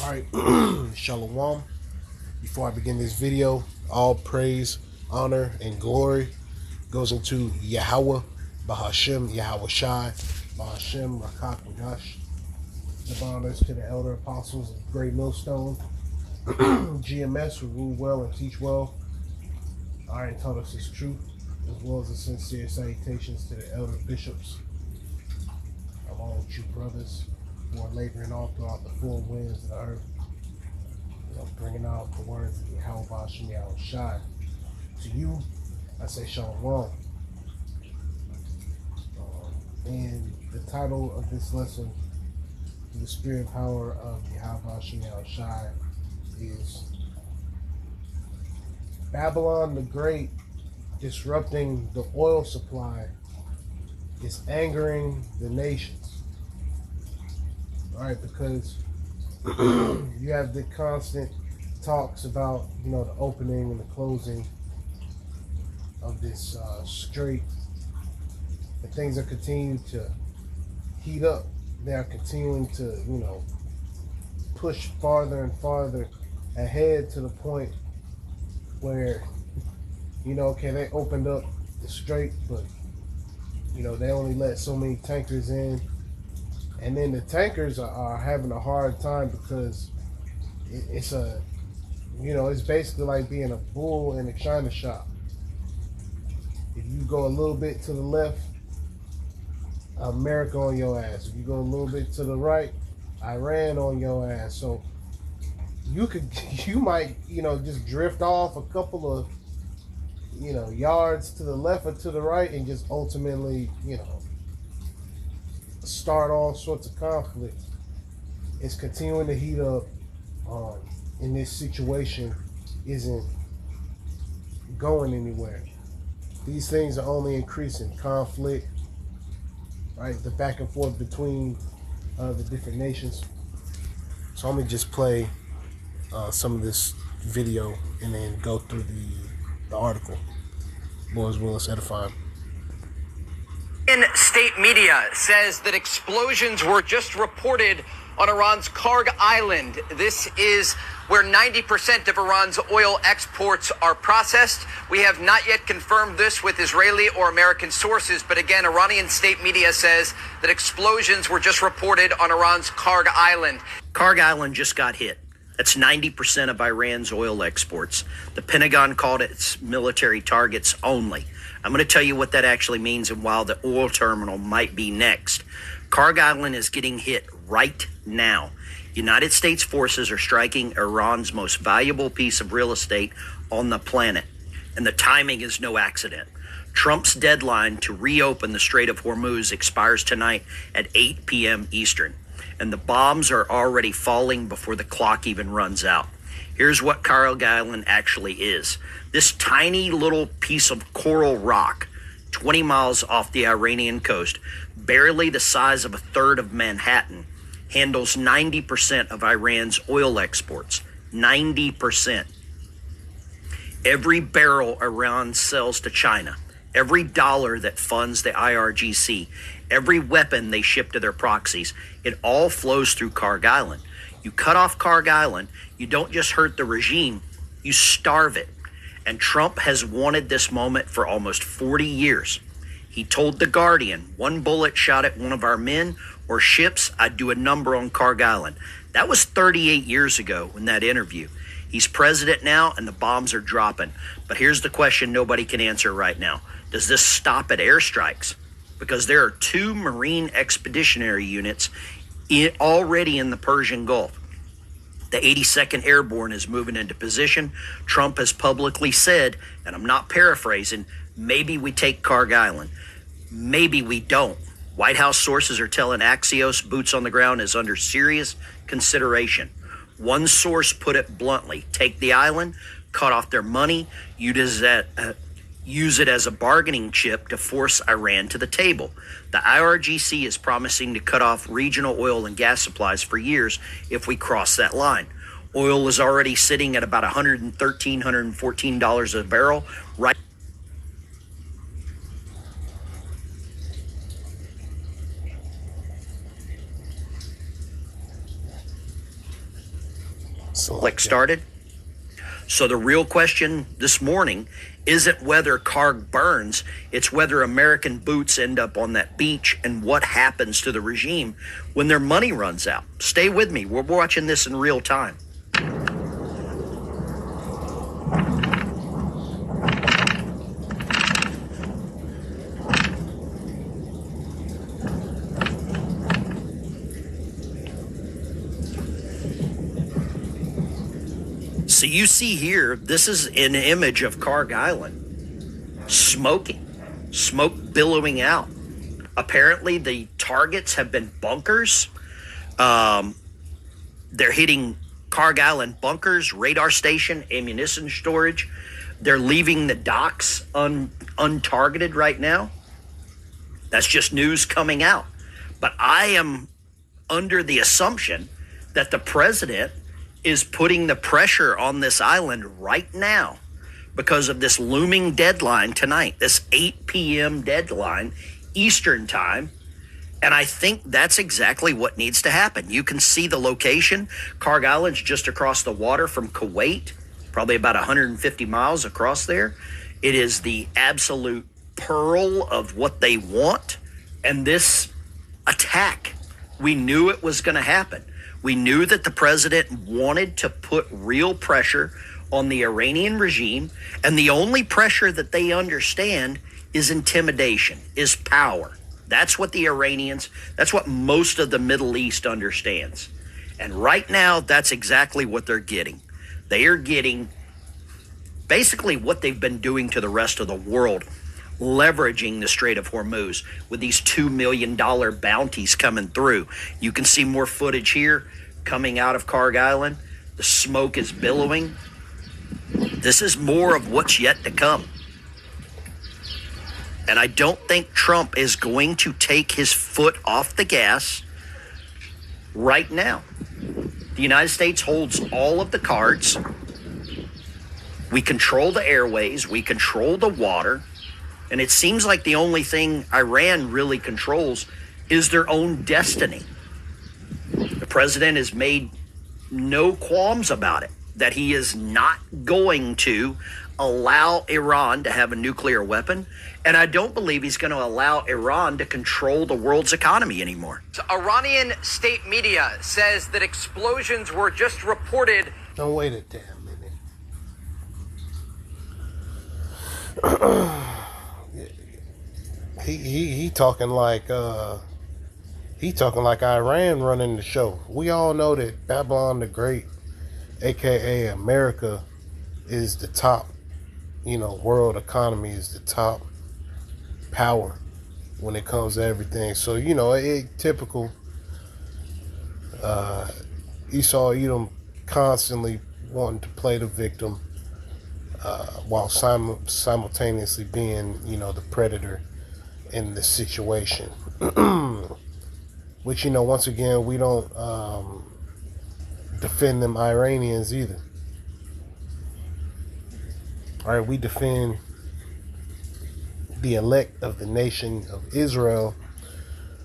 Alright, Shalom. Before I begin this video, all praise, honor, and glory goes into Yahweh, Bahashem, Yahweh Shai, Bahashem, Rakak, Wadash. The honors to the elder apostles of Great Millstone, GMS, who rule well and teach well. Iron taught us his truth, as well as the sincere salutations to the elder bishops, along with you brothers who are laboring all throughout the four winds of the earth, bringing out the words of Yahweh Bashem Yahweh Shai. To you, I say Shalom. And the title of this lesson, the spirit and power of Yahweh Bashem Yahweh Shai, is Babylon the Great disrupting the oil supply is angering the nations. All right, because you have the constant talks about, the opening and the closing of this strait, and things are continuing to heat up. They are continuing to, push farther and farther ahead to the point where, okay, they opened up the strait, but, they only let so many tankers in. And then the tankers are having a hard time because it's it's basically like being a bull in a china shop. If you go a little bit to the left, America on your ass. If you go a little bit to the right, Iran on your ass. So you might, just drift off a couple of, yards to the left or to the right and just ultimately, start all sorts of conflict. It's continuing to heat up, and this situation isn't going anywhere. These things are only increasing conflict, right? The back and forth between the different nations. So I'm gonna just play some of this video and then go through the article. Lord's will is edifying. State media says that explosions were just reported on Iran's Karg Island. This is where 90% of Iran's oil exports are processed. We have not yet confirmed this with Israeli or American sources, but again, Iranian state media says that explosions were just reported on Iran's Karg Island. Karg Island just got hit. That's 90% of Iran's oil exports. The Pentagon called it its military targets only. I'm going to tell you what that actually means and why the oil terminal might be next. Karg Island is getting hit right now. United States forces are striking Iran's most valuable piece of real estate on the planet. And the timing is no accident. Trump's deadline to reopen the Strait of Hormuz expires tonight at 8 p.m. Eastern. And the bombs are already falling before the clock even runs out. Here's what Karg Island actually is. This tiny little piece of coral rock, 20 miles off the Iranian coast, barely the size of a third of Manhattan, handles 90% of Iran's oil exports. 90%. Every barrel Iran sells to China, every dollar that funds the IRGC, every weapon they ship to their proxies, it all flows through Karg Island. You cut off Karg Island, you don't just hurt the regime, you starve it. And Trump has wanted this moment for almost 40 years. He told The Guardian, one bullet shot at one of our men or ships, I'd do a number on Karg Island. That was 38 years ago in that interview. He's president now and the bombs are dropping. But here's the question nobody can answer right now. Does this stop at airstrikes? Because there are 2 Marine Expeditionary Units already in the Persian Gulf. The 82nd Airborne is moving into position. Trump has publicly said, and I'm not paraphrasing, maybe we take Karg Island. Maybe we don't. White House sources are telling Axios boots on the ground is under serious consideration. One source put it bluntly, take the island, cut off their money, use it as a bargaining chip to force Iran to the table. The IRGC is promising to cut off regional oil and gas supplies for years if we cross that line. Oil is already sitting at about $113, $114 a barrel. Right. Click started. So the real question this morning isn't whether Karg burns, it's whether American boots end up on that beach and what happens to the regime when their money runs out. Stay with me. We're watching this in real time. So you see here, this is an image of Karg Island, smoke billowing out. Apparently the targets have been bunkers. They're hitting Karg Island bunkers, radar station, ammunition storage. They're leaving the docks untargeted right now. That's just news coming out. But I am under the assumption that the president is putting the pressure on this island right now because of this looming deadline tonight, this 8 p.m. deadline Eastern time. And I think that's exactly what needs to happen. You can see the location. Karg Island's just across the water from Kuwait, probably about 150 miles across there. It is the absolute pearl of what they want. And this attack, we knew it was going to happen. We knew that the president wanted to put real pressure on the Iranian regime, and the only pressure that they understand is intimidation, is power. That's what the Iranians, that's what most of the Middle East understands. And right now, that's exactly what they're getting. They are getting basically what they've been doing to the rest of the world, leveraging the Strait of Hormuz with these $2 million bounties coming through. You can see more footage here coming out of Karg Island. The smoke is billowing. This is more of what's yet to come. And I don't think Trump is going to take his foot off the gas right now. The United States holds all of the cards. We control the airways. We control the water. And it seems like the only thing Iran really controls is their own destiny. The president has made no qualms about it, that he is not going to allow Iran to have a nuclear weapon. And I don't believe he's going to allow Iran to control the world's economy anymore. So Iranian state media says that explosions were just reported. Don't wait a damn minute. He talking like Iran running the show. We all know that Babylon the Great, aka America, is the top, world economy, is the top power when it comes to everything. So, typical. Esau Edom constantly wanting to play the victim, while simultaneously being, the predator in the situation. Which, once again, we don't defend them Iranians either. All right, we defend the elect of the nation of Israel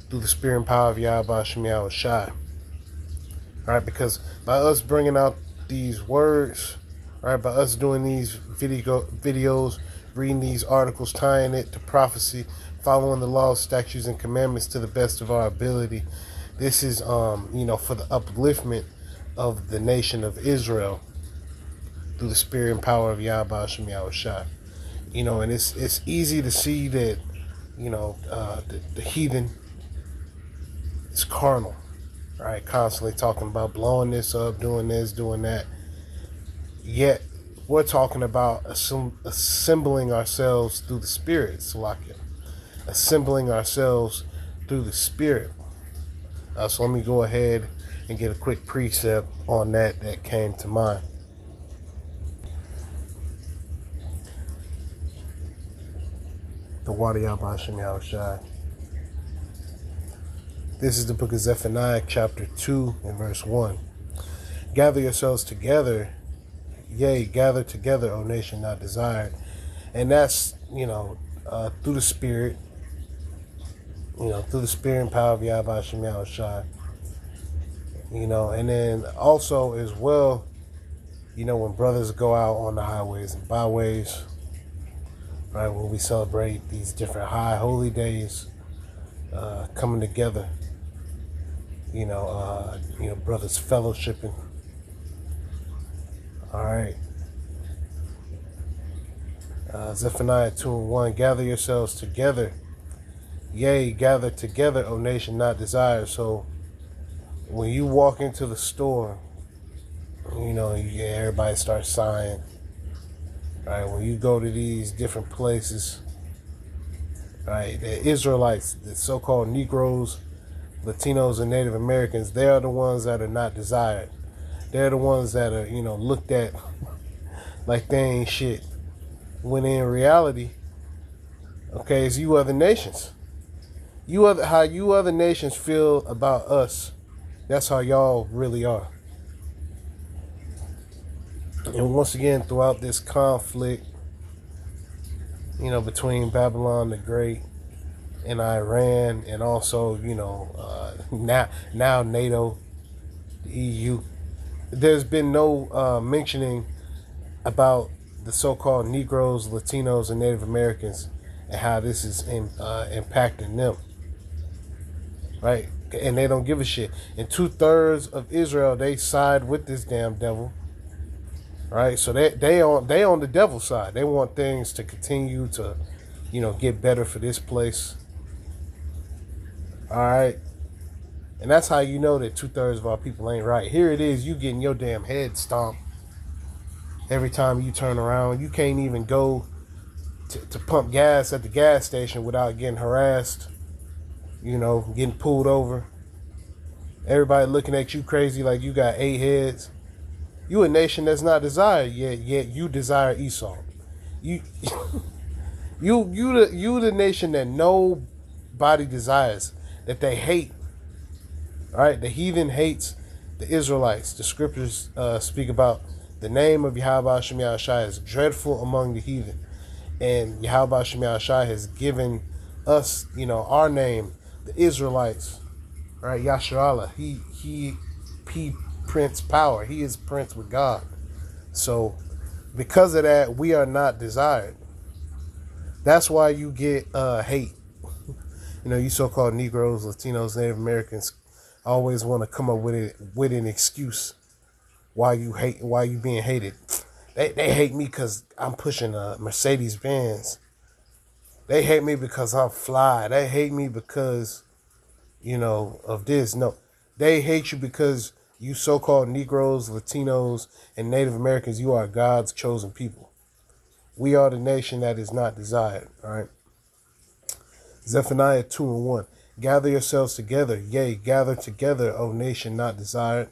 through the spirit and power of Yahweh Shem Yahushai. All right, because by us bringing out these words, all right, by us doing these videos, reading these articles, tying it to prophecy, following the laws, statutes, and commandments to the best of our ability, this is, for the upliftment of the nation of Israel through the spirit and power of Yahweh Shem Yahushai. And it's easy to see that, the heathen is carnal, right? Constantly talking about blowing this up, doing this, doing that. Yet, we're talking about assembling ourselves through the Spirit, Salakia. Assembling ourselves through the Spirit. So let me go ahead and get a quick precept on that came to mind. The water Yahweh Shem Yahushai. This is the book of Zephaniah, chapter 2, and verse 1. Gather yourselves together, yea, gather together, O nation not desired. And that's, through the Spirit, through the Spirit and power of Yahweh Shem Yahushai. And then also as well, You know, when brothers go out on the highways and byways, right, when we celebrate these different high holy days, coming together, brothers fellowshipping. All right. Zephaniah 2:1, gather yourselves together. Yea, gather together, O nation not desired. So when you walk into the store, everybody starts sighing. Right? When you go to these different places, right, the Israelites, the so-called Negroes, Latinos, and Native Americans, they are the ones that are not desired. They're the ones that are, looked at like they ain't shit. When in reality, okay, it's you other nations. How you other nations feel about us, that's how y'all really are. And once again, throughout this conflict, between Babylon the Great and Iran, and also, now NATO, the EU, there's been no mentioning about the so-called Negroes, Latinos, and Native Americans and how this is impacting them. Right? And they don't give a shit. And 2/3 of Israel, they side with this damn devil. Right? So they on the devil's side. They want things to continue to, get better for this place. All right? And that's how you know that 2/3 of our people ain't right. Here it is, you getting your damn head stomped every time you turn around. You can't even go to pump gas at the gas station without getting harassed, getting pulled over. Everybody looking at you crazy like you got 8 heads. You a nation that's not desired, yet you desire Esau. You the nation that nobody desires, that they hate. All right, the heathen hates the Israelites. The scriptures speak about the name of Yahweh Shem Yahushai is dreadful among the heathen. And Yahweh Shem Yahushai has given us, our name, the Israelites, right? Yasharallah. He Prince power. He is Prince with God. So because of that, we are not desired. That's why you get hate. You so-called Negroes, Latinos, Native Americans always want to come up with an excuse why you being hated. They hate me because I'm pushing a Mercedes Benz. They hate me because I'm fly. They hate me because, of this. No, they hate you because you so-called Negroes, Latinos, and Native Americans, you are God's chosen people. We are the nation that is not desired. All right. Zephaniah 2:1. Gather yourselves together. Yea, gather together, O nation not desired.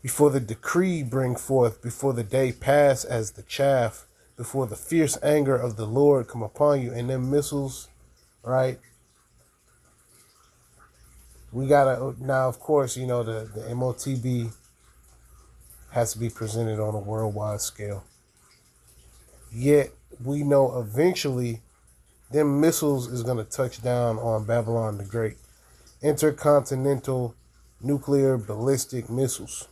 Before the decree bring forth, before the day pass as the chaff, before the fierce anger of the Lord come upon you. And them missiles, right? We gotta, now of course, the MOTB has to be presented on a worldwide scale. Yet we know eventually them missiles is gonna touch down on Babylon the Great. Intercontinental nuclear ballistic missiles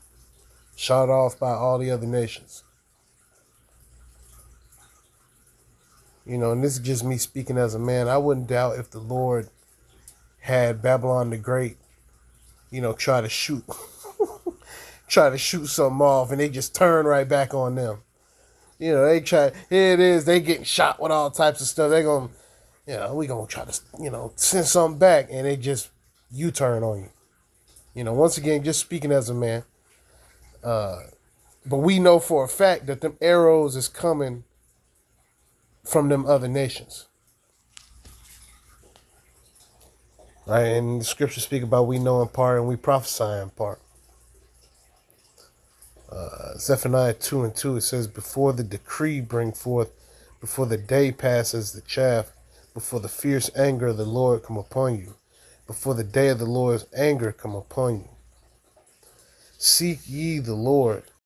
shot off by all the other nations. And this is just me speaking as a man. I wouldn't doubt if the Lord had Babylon the Great, try to shoot something off, and they just turn right back on them. They try, here it is, they getting shot with all types of stuff. They gonna, we gonna try to, send something back, and they just U-turn on you. Once again, just speaking as a man. But we know for a fact that them arrows is coming from them other nations. Right? And the scriptures speak about we know in part and we prophesy in part. Zephaniah 2:2, it says, before the decree bring forth, before the day passes the chaff, before the fierce anger of the Lord come upon you, before the day of the Lord's anger come upon you. Seek ye the Lord